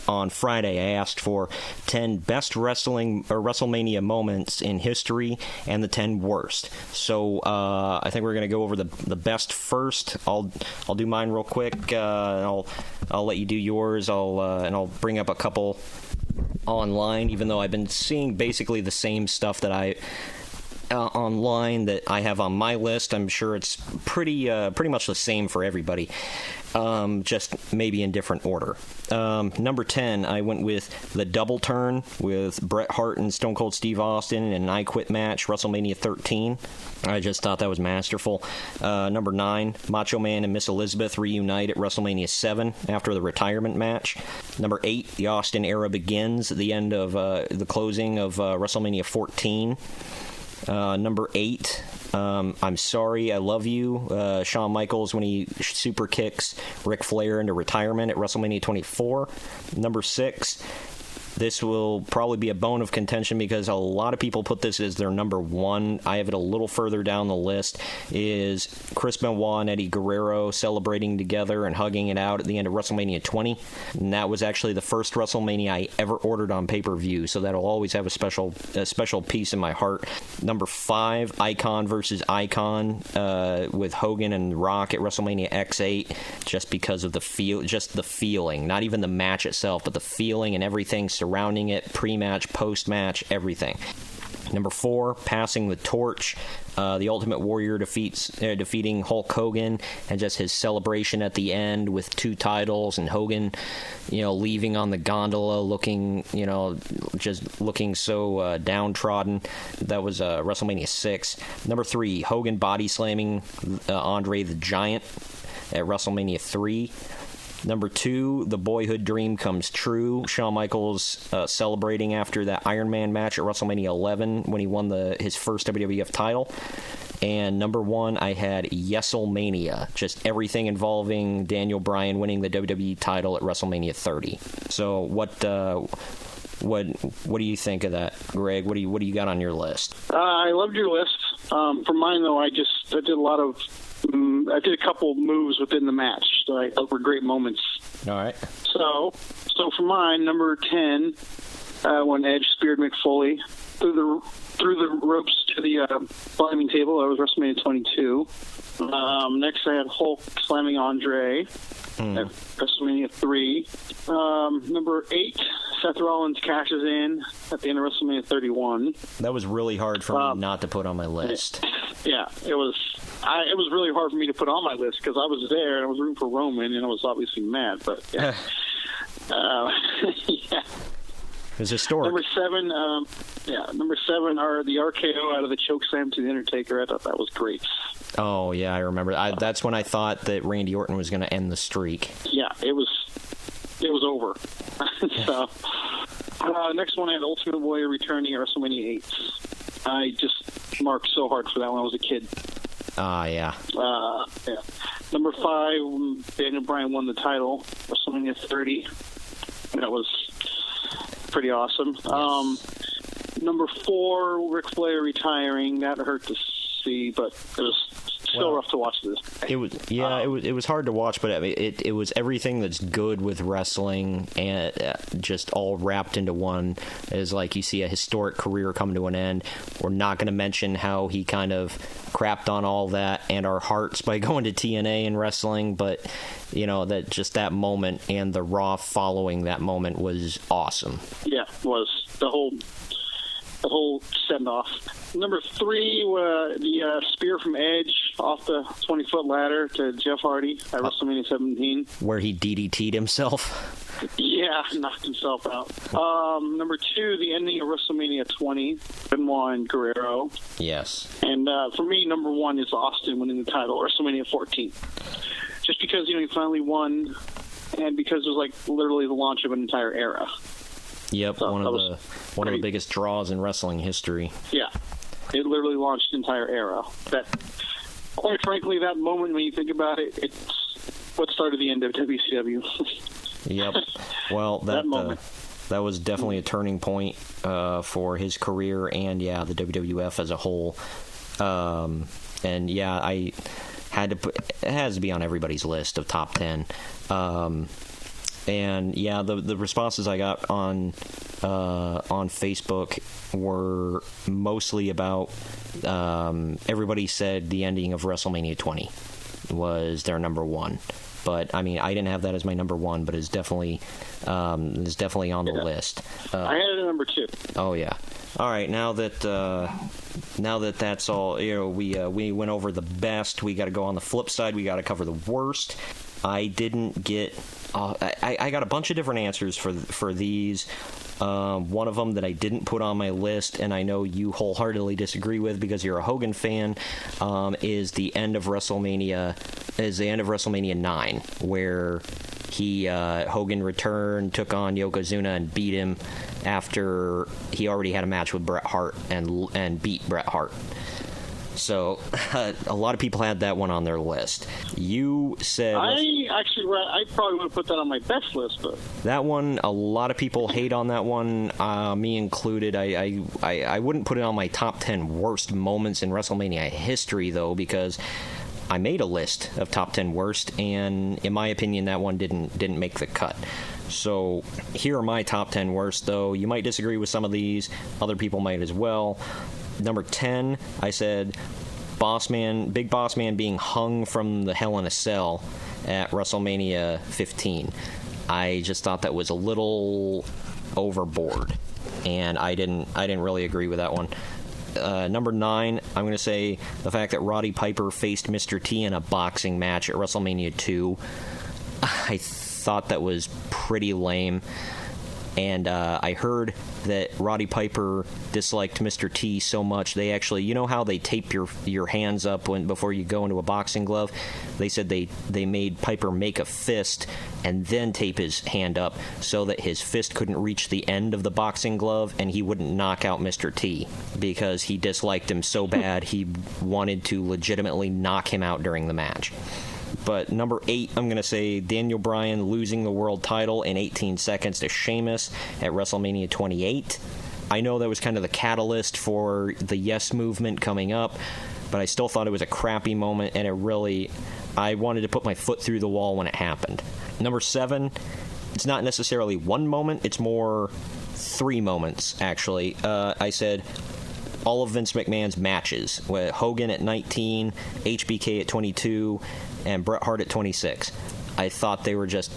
on Friday. I asked for 10 best wrestling or WrestleMania moments in history and the 10 worst. So I think we're going to go over the best first. I'll do mine real quick. I'll let you do yours. And I'll bring up a couple online, even though I've been seeing basically the same stuff that I online that I have on my list. I'm sure it's pretty much the same for everybody, just maybe in different order. Number 10, I went with the double turn with Bret Hart and Stone Cold Steve Austin in an I Quit match, WrestleMania 13. I just thought that was masterful. Number 9, Macho Man and Miss Elizabeth reunite at WrestleMania 7 after the retirement match. Number 8, the Austin era begins at the end of the closing of WrestleMania 14. Number 8, I'm Sorry, I Love You, Shawn Michaels when he super kicks Ric Flair into retirement at WrestleMania 24. Number 6, this will probably be a bone of contention because a lot of people put this as their number 1. I have it a little further down the list, is Chris Benoit and Eddie Guerrero celebrating together and hugging it out at the end of WrestleMania 20. And that was actually the first WrestleMania I ever ordered on pay-per-view, so that'll always have a special piece in my heart. Number 5, Icon versus Icon with Hogan and Rock at WrestleMania X8, just because of the feeling, not even the match itself, but the feeling and everything surrounding it, pre-match, post-match, everything. Number 4, Passing the Torch. The Ultimate Warrior defeating Hulk Hogan, and just his celebration at the end with 2 titles, and Hogan, leaving on the gondola looking, just looking so downtrodden. That was WrestleMania 6. Number 3, Hogan body slamming Andre the Giant at WrestleMania 3. Number 2, the boyhood dream comes true. Shawn Michaels celebrating after that Iron Man match at WrestleMania 11 when he won his first WWF title. And number 1, I had Yeselmania, just everything involving Daniel Bryan winning the WWE title at WrestleMania 30. So what do you think of that, Greg? What do you got on your list? I loved your list. For mine, though, I did a couple moves within the match that I thought were great moments. All right. So for mine, number 10, when Edge speared Mick Foley through the ropes to the climbing table. That was WrestleMania 22. Next, I had Hulk slamming Andre at WrestleMania 3. Number 8, Seth Rollins cashes in at the end of WrestleMania 31. That was really hard for me not to put on my list. Yeah, it was. It was really hard for me to put on my list because I was there and I was rooting for Roman and I was obviously mad. But yeah, yeah. It was historic. Number 7 are the RKO out of the choke slam to the Undertaker. I thought that was great. Oh yeah, I remember. That's when I thought that Randy Orton was going to end the streak. Yeah, it was over. So next one, I had Ultimate Warrior returning at WrestleMania 8. I just marked so hard for that when I was a kid. Yeah. Yeah. Number 5, Daniel Bryan won the title, WrestleMania 30. That was pretty awesome. Yes. Number 4, Ric Flair retiring. That hurt to see, but it was still rough to watch this. It was hard to watch, but it was everything that's good with wrestling, and just all wrapped into one. Is like you see a historic career come to an end. We're not going to mention how he kind of crapped on all that and our hearts by going to TNA and wrestling, but that moment and the Raw following that moment was awesome. Yeah, it was the whole send-off. Number 3, the spear from Edge off the 20-foot ladder to Jeff Hardy at WrestleMania 17. Where he DDT'd himself. Yeah, knocked himself out. Number 2, the ending of WrestleMania 20, Benoit and Guerrero. Yes. And for me, number 1 is Austin winning the title at WrestleMania 14. Just because, he finally won, and because it was like literally the launch of an entire era. Yep, so one of the biggest draws in wrestling history. Yeah, it literally launched an entire era. That, quite frankly, that moment when you think about it, it's what started the end of WCW. Yep. Well, that moment. That was definitely a turning point for his career and the WWF as a whole. And I had to put, it has to be on everybody's list of top 10. And yeah, the responses I got on Facebook were mostly about everybody said the ending of WrestleMania 20 was their number one. But I mean, I didn't have that as my number one, but it's definitely on the list. I had it at number 2. Oh yeah. All right. Now that that's all, we went over the best. We got to go on the flip side. We got to cover the worst. I didn't get. I got a bunch of different answers for these. One of them that I didn't put on my list, and I know you wholeheartedly disagree with because you're a Hogan fan, is the end of WrestleMania. Is the end of WrestleMania 9, where Hogan returned, took on Yokozuna, and beat him after he already had a match with Bret Hart and beat Bret Hart. So a lot of people had that one on their list. You said I probably would have put that on my best list, but that one, a lot of people hate on that one, me included. I wouldn't put it on my top 10 worst moments in WrestleMania history though, because I made a list of top 10 worst, and in my opinion, that one didn't make the cut. So here are my top 10 worst, though. You might disagree with some of these. Other people might as well. Number 10, I said Big Boss Man being hung from the Hell in a Cell at WrestleMania 15. I just thought that was a little overboard, and I didn't really agree with that one. Number 9, I'm going to say the fact that Roddy Piper faced Mr. T in a boxing match at WrestleMania 2. I thought that was pretty lame. And I heard that Roddy Piper disliked Mr. T so much, they actually, you know how they tape your hands up before you go into a boxing glove? They said they made Piper make a fist and then tape his hand up so that his fist couldn't reach the end of the boxing glove and he wouldn't knock out Mr. T, because he disliked him so bad he wanted to legitimately knock him out during the match. But number 8, I'm going to say Daniel Bryan losing the world title in 18 seconds to Sheamus at WrestleMania 28. I know that was kind of the catalyst for the Yes movement coming up, but I still thought it was a crappy moment, and I wanted to put my foot through the wall when it happened. Number 7, it's not necessarily one moment, it's more 3 moments, actually. I said all of Vince McMahon's matches, with Hogan at 19, HBK at 22, and Bret Hart at 26. I thought they were just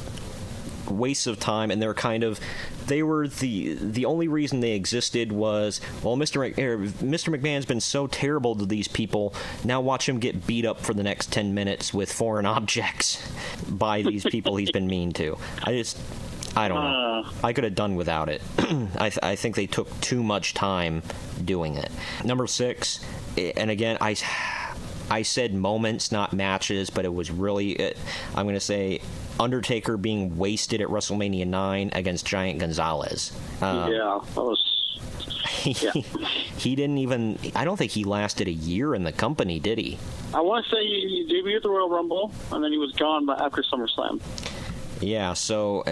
wastes of time, and they were the only reason they existed was, well, Mr. McMahon's been so terrible to these people, now watch him get beat up for the next 10 minutes with foreign objects by these people he's been mean to. I don't know. I could have done without it. I think they took too much time doing it. Number 6, and again, I said moments, not matches, but it was really, I'm going to say, Undertaker being wasted at WrestleMania 9 against Giant Gonzalez. That was... Yeah. He didn't even, I don't think he lasted a year in the company, did he? I want to say he debuted at the Royal Rumble, and then he was gone after SummerSlam. Yeah, so...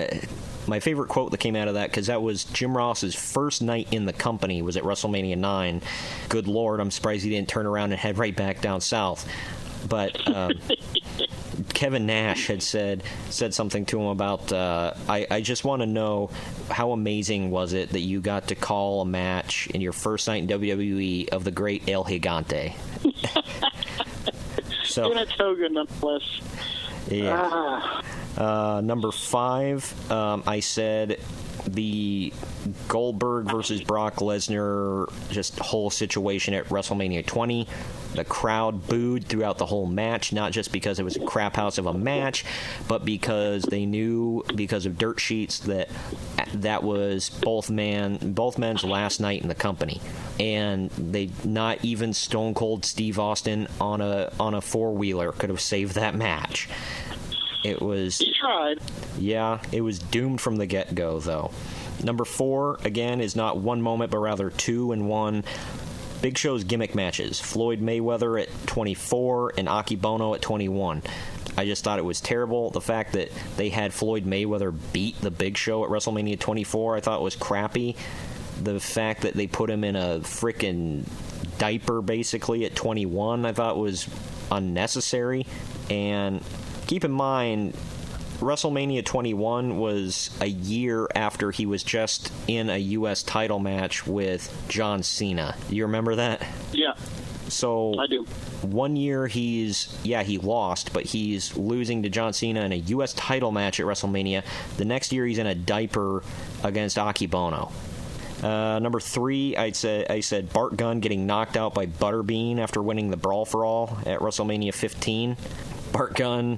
my favorite quote that came out of that, because that was Jim Ross's first night in the company, was at WrestleMania 9. Good Lord, I'm surprised he didn't turn around and head right back down south. But Kevin Nash had said something to him about, I just want to know, how amazing was it that you got to call a match in your first night in WWE of the great El Gigante? So, Toga, nonetheless. Yeah. Number 5, I said the Goldberg versus Brock Lesnar just whole situation at WrestleMania 20. The crowd booed throughout the whole match, not just because it was a crap house of a match, but because they knew, because of dirt sheets, that was both men's last night in the company. And not even Stone Cold Steve Austin on a four-wheeler could have saved that match. He tried. Yeah, it was doomed from the get-go, though. Number 4, again, is not one moment, but rather 2 in 1. Big Show's gimmick matches. Floyd Mayweather at 24 and Aki Bono at 21. I just thought it was terrible. The fact that they had Floyd Mayweather beat the Big Show at WrestleMania 24, I thought was crappy. The fact that they put him in a frickin' diaper, basically, at 21, I thought was unnecessary. And keep in mind, WrestleMania 21 was a year after he was just in a U.S. title match with John Cena. You remember that? Yeah. So I do. 1 year he lost, but he's losing to John Cena in a U.S. title match at WrestleMania. The next year he's in a diaper against Akibono. Number 3, I said Bart Gunn getting knocked out by Butterbean after winning the Brawl for All at WrestleMania 15. Bart Gunn,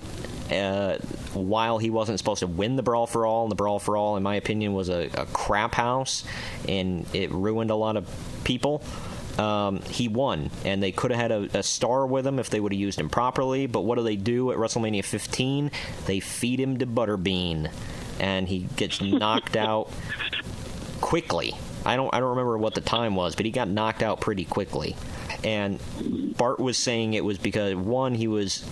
while he wasn't supposed to win the Brawl for All, and the Brawl for All, in my opinion, was a crap house, and it ruined a lot of people, he won, and they could have had a star with him if they would have used him properly. But what do at WrestleMania 15? They feed him to Butterbean, and he gets knocked out quickly. I don't remember what the time was, but he got knocked out pretty quickly. And Bart was saying it was because, one,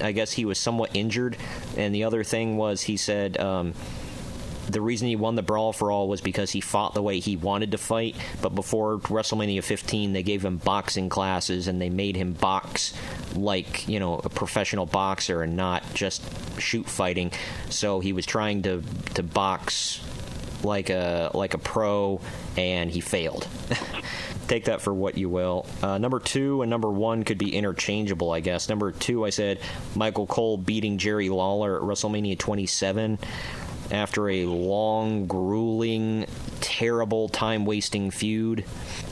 I guess he was somewhat injured, and the other thing was he said the reason he won the Brawl for All was because he fought the way he wanted to fight, but before WrestleMania 15, they gave him boxing classes, and they made him box like, a professional boxer and not just shoot fighting. So he was trying to box like a pro, and he failed. Take that for what you will. Number 2 and number 1 could be interchangeable, I guess. Number 2, I said Michael Cole beating Jerry Lawler at WrestleMania 27 after a long, grueling, terrible, time-wasting feud.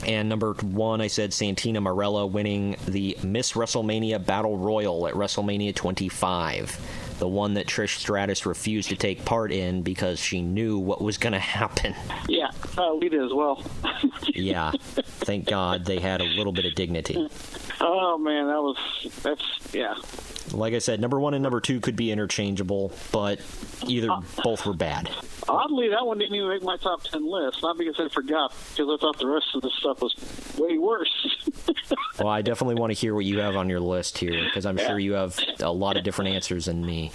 And number 1, I said Santina Marella winning the Miss WrestleMania Battle Royal at WrestleMania 25. The one that Trish Stratus refused to take part in because she knew what was going to happen. Yeah, Lita as well. Yeah, thank God they had a little bit of dignity. Oh, man, yeah. Like I said, number 1 and number 2 could be interchangeable, but both were bad. Oddly, that one didn't even make my top 10 list. Not because I forgot, because I thought the rest of the stuff was way worse. Well, I definitely want to hear what you have on your list here, because I'm sure you have a lot of different answers than me.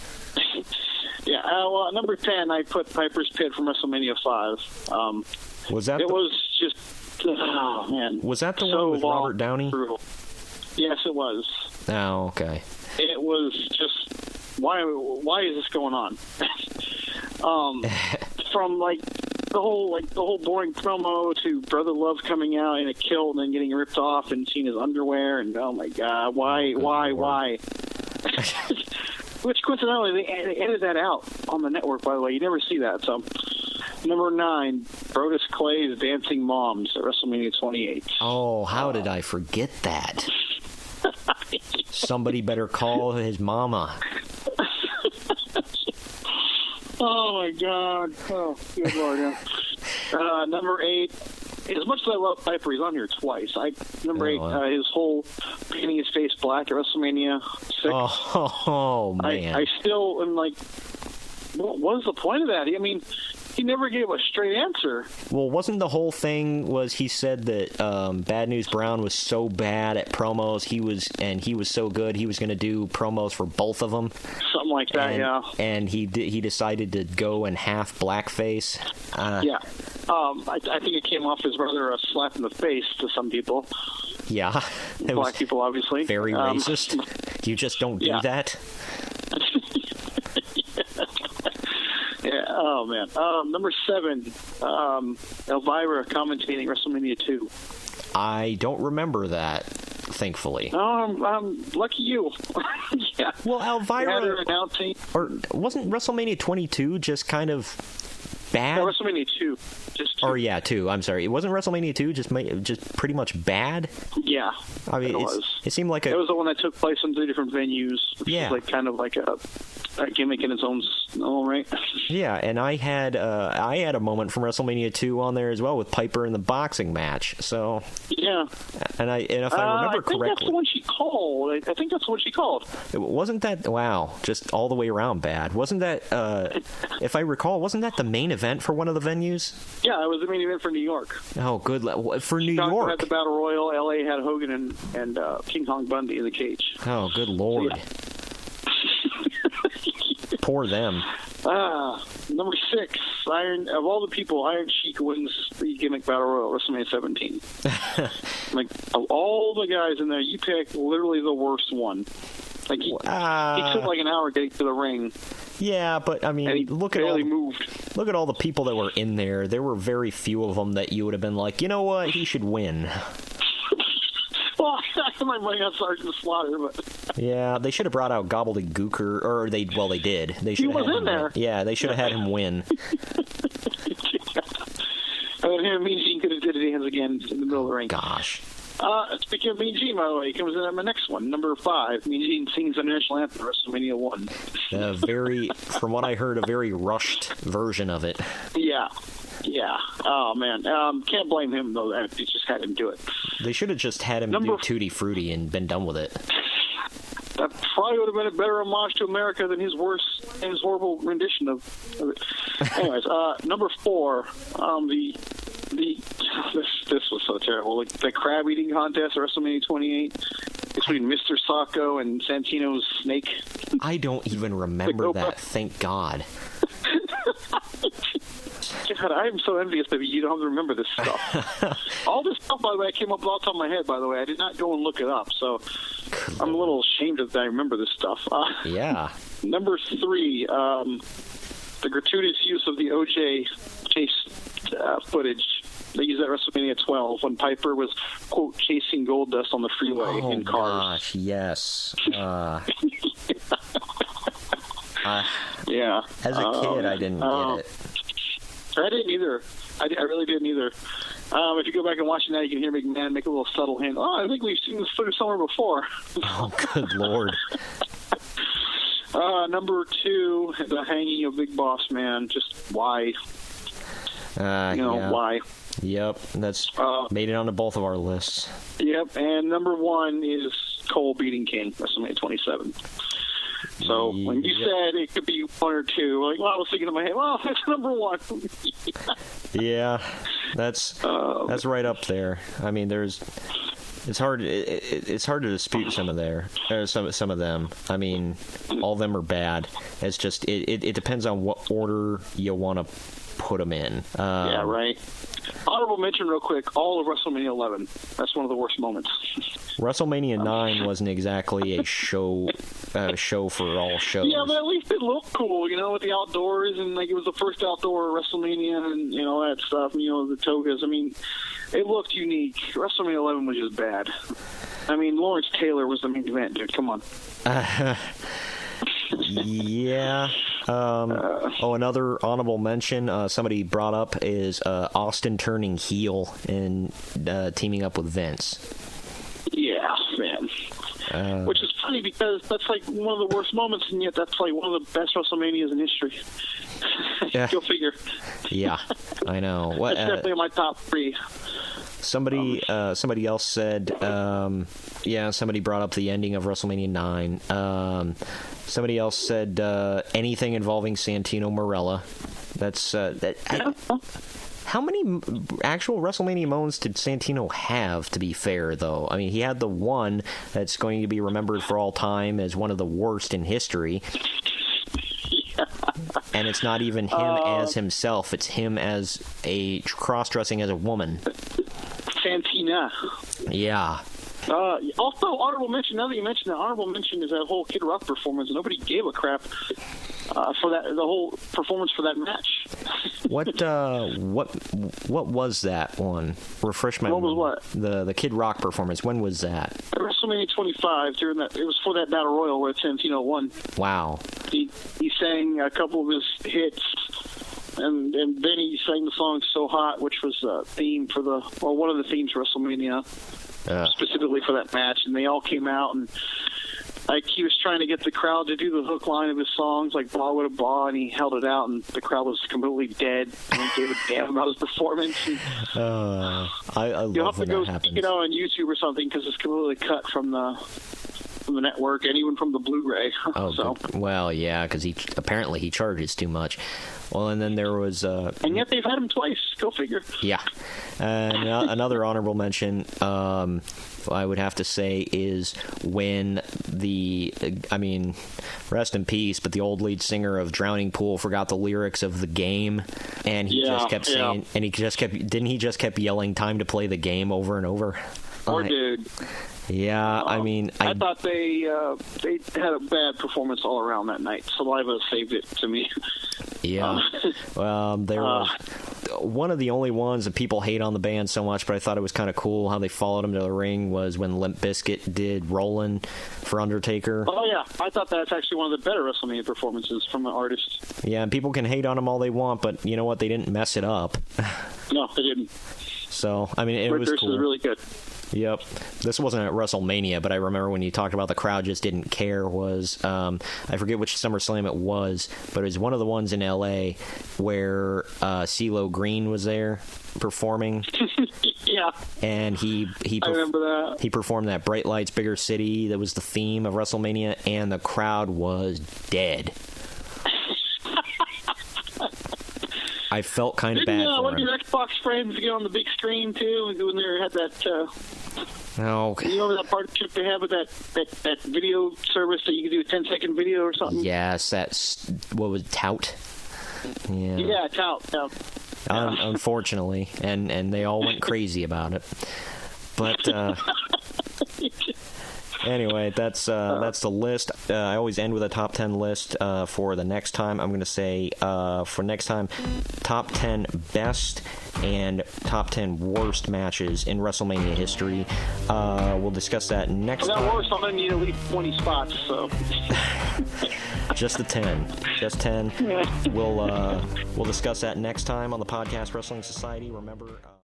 Yeah, well, number 10, I put Piper's Pit from WrestleMania 5. Was that? It was just, oh man. Was that the one with Robert Downey? Brutal. Yes, it was. Oh, okay. It was just, why is this going on? From the whole boring promo to Brother Love coming out in a kilt and then getting ripped off and seeing his underwear, and oh my God, why? Which coincidentally they edited that out on the network, by the way. You never see that. So number 9, Brodus Clay's Dancing Moms at WrestleMania 28. Oh, how did I forget that? Somebody better call his mama. Oh my God! Oh, good Lord! Yeah. Number 8. As much as I love Piper, he's on here twice. Number 8, his whole painting his face black at WrestleMania 6. Oh man! I still am like, what was the point of that? I mean, he never gave a straight answer. Well, wasn't the whole thing he said that Bad News Brown was so bad at promos, he was so good he was going to do promos for both of them, something like that. Yeah. And he decided to go in half blackface. Yeah. I think it came off as rather a slap in the face to some people. Yeah. Black people, obviously. Very racist. You just don't do that. Yeah. Oh man. Number 7, Elvira commentating WrestleMania 2. I don't remember that, thankfully. Oh, I'm lucky you. Yeah. Well, Elvira had her announcing. Or wasn't WrestleMania 22 just kind of bad? No, WrestleMania 2. Just 2. Or yeah, 2. I'm sorry. It wasn't WrestleMania 2 just pretty much bad? Yeah. I mean, it seemed like it was the one that took place in 3 different venues. Which yeah. was kind of like a gimmick in its own right. Yeah, and I had a moment from WrestleMania 2 on there as well with Piper in the boxing match. So yeah, and if I remember correctly, that's the one she called. I think that's what she called. Wasn't that just all the way around bad? Wasn't that if I recall, wasn't that the main event for one of the venues? Yeah, it was the main event for New York. Oh, good for New Chicago York. Had the Battle Royal. LA had Hogan and King Kong Bundy in the cage. Oh, good Lord. So, yeah. Poor them. Number 6, of all the people, Iron Sheik wins the gimmick Battle Royal, WrestleMania 17. Like, of all the guys in there, you pick literally the worst one. Like, he took like an hour getting to the ring. Yeah, but I mean, look at all the people that were in there. There were very few of them that you would have been like, you know what, he should win. Well, I had my money on Sergeant Slaughter, but yeah, they should have brought out Gobbledygooker, or they did. They should he was in there. Yeah, they should have had him win. And him and Mean Gene could have did it hands again in the middle of the ring. Gosh. Speaking of Mean Gene, by the way, comes in at my next one, number 5. Mean Gene sings the national anthem at WrestleMania 1. From what I heard, a very rushed version of it. Yeah. Oh, man. Can't blame him, though. They just had him do it. They should have just had him do Tutti Frutti and been done with it. That probably would have been a better homage to America than his horrible rendition of it. Anyways, number 4, this was so terrible. Like the crab eating contest at WrestleMania 28 between Mr. Sacco and Santino's snake. I don't even remember that. Thank God. God, I am so envious that you don't have to remember this stuff. All this stuff, by the way, came up off the top of my head, by the way. I did not go and look it up, so I'm a little ashamed that I remember this stuff. Yeah. Number 3, the gratuitous use of the O.J. chase footage they used at WrestleMania 12 when Piper was, quote, chasing Goldust on the freeway in cars. Oh, gosh, yes. Yeah. As a kid, I didn't get it. I didn't either. I really didn't either. If you go back and watch it now, you can hear McMahon make a little subtle hint. Oh, I think we've seen this footage somewhere before. Oh, good Lord. Number 2, the hanging of Big Boss Man. Just why? Why? Yep, that's made it onto both of our lists. Yep, and number 1 is Cole beating King, WrestleMania 27. So when you said it could be 1 or 2, I was thinking in my head, well, that's number 1. Yeah, that's right up there. I mean, it's hard to dispute some of them. I mean, all of them are bad. It's just it depends on what order you want to put them in. Yeah, right. Honorable mention real quick, all of WrestleMania 11. That's one of the worst moments. WrestleMania 9 wasn't exactly a show for all shows. Yeah, but at least it looked cool, with the outdoors, and like it was the first outdoor WrestleMania and that stuff, and the togas. I mean, it looked unique. WrestleMania 11 was just bad. I mean, Lawrence Taylor was the main event, dude. Come on. Yeah. Another honorable mention somebody brought up is Austin turning heel and teaming up with Vince. Yeah, man. Which is funny because that's like one of the worst moments, and yet that's like one of the best WrestleManias in history. Yeah. Go figure. Yeah, I know. That's definitely in my top 3. Somebody else said, somebody brought up the ending of WrestleMania 9. Somebody else said anything involving Santino Marella. That's how many actual WrestleMania moments did Santino have, to be fair, though? I mean, he had the one that's going to be remembered for all time as one of the worst in history. And it's not even him as himself. It's him as a cross-dressing as a woman. Santina. Yeah. Also, honorable mention, now that you mentioned that, honorable mention is that whole Kid Rock performance. Nobody gave a crap for the whole performance for that match. What was that one? Refresh my memory. What was what? The Kid Rock performance. When was that? At WrestleMania 25, during that, it was for that Battle Royal where Santino won. Wow. He sang a couple of his hits, and then he sang the song "So Hot," which was a theme for one of the themes for WrestleMania, specifically for that match. And they all came out, and like he was trying to get the crowd to do the hook line of his songs, like "Blah With a Blah," and he held it out, and the crowd was completely dead. And he gave a damn about his performance. I love you'll have when to go that happens. check it out on YouTube or something because it's completely cut from the network and even from the Blu-ray. Oh, so. Well, yeah, because apparently he charges too much. Well, and then there was... and yet they've had him twice. Go figure. Yeah. And another honorable mention, I would have to say, is when rest in peace, but the old lead singer of Drowning Pool forgot the lyrics of the game, and he just kept saying, and he just kept yelling "time to play the game" over and over. Poor dude. Yeah, I mean, I thought they had a bad performance all around that night. Saliva saved it to me. Yeah. They were one of the only ones that people hate on the band so much, but I thought it was kind of cool how they followed him to the ring was when Limp Bizkit did Rollin' for Undertaker. Oh, yeah. I thought that's actually one of the better WrestleMania performances from an artist. Yeah, and people can hate on them all they want, but you know what? They didn't mess it up. No, they didn't. So, I mean, it was cool. Was really good. Yep. This wasn't at WrestleMania, but I remember when you talked about the crowd just didn't care was, I forget which SummerSlam it was, but it was one of the ones in L.A. where CeeLo Green was there performing. Yeah. And I remember that. He performed that Bright Lights, Bigger City that was the theme of WrestleMania, and the crowd was dead. I felt kind of bad for one him. of your Xbox friends get on the big screen, too, when they had that... Okay. You remember that partnership they have with that video service that you can do a 10-second video or something? Yes, that's... What was it, Tout? Yeah. Yeah, Tout. Unfortunately. And they all went crazy about it. But... Anyway, that's the list. I always end with a top 10 list for the next time. I'm going to say for next time, top 10 best and top 10 worst matches in WrestleMania history. We'll discuss that next time. Worst, I'm going to need at least 20 spots. So just the 10. Just 10. Yeah. We'll discuss that next time on the Podcast Wrestling Society. Remember...